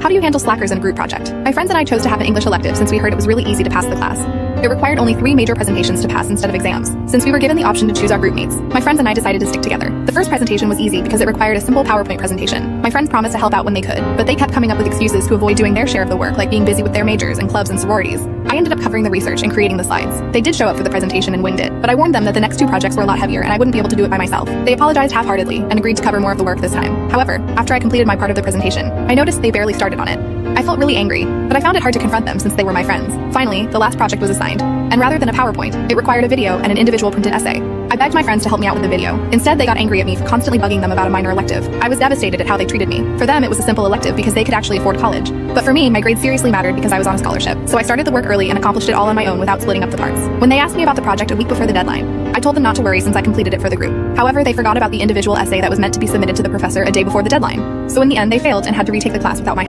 How do you handle slackers in a group project? My friends and I chose to have an English elective since we heard it was really easy to pass the class. It required only 3 major presentations to pass instead of exams. Since we were given the option to choose our group mates, my friends and I decided to stick together. The first presentation was easy because it required a simple PowerPoint presentation. My friends promised to help out when they could, but they kept coming up with excuses to avoid doing their share of the work, like being busy with their majors and clubs and sororities. I ended up covering the research and creating the slides. They did show up for the presentation and winged it, but I warned them that the next 2 projects were a lot heavier and I wouldn't be able to do it by myself. They apologized half-heartedly and agreed to cover more of the work this time. However, after I completed my part of the presentation, I noticed they barely started on it. I felt really angry, but I found it hard to confront them since they were my friends. Finally, the last project was assigned, and rather than a PowerPoint, it required a video and an individual printed essay. I begged my friends to help me out with the video. Instead, they got angry at me for constantly bugging them about a minor elective. I was devastated at how they treated me. For them, it was a simple elective because they could actually afford college. But for me, my grades seriously mattered because I was on a scholarship. So I started the work early and accomplished it all on my own without splitting up the parts. When they asked me about the project a week before the deadline, I told them not to worry since I completed it for the group. However, they forgot about the individual essay that was meant to be submitted to the professor a day before the deadline. So in the end, they failed and had to retake the class without my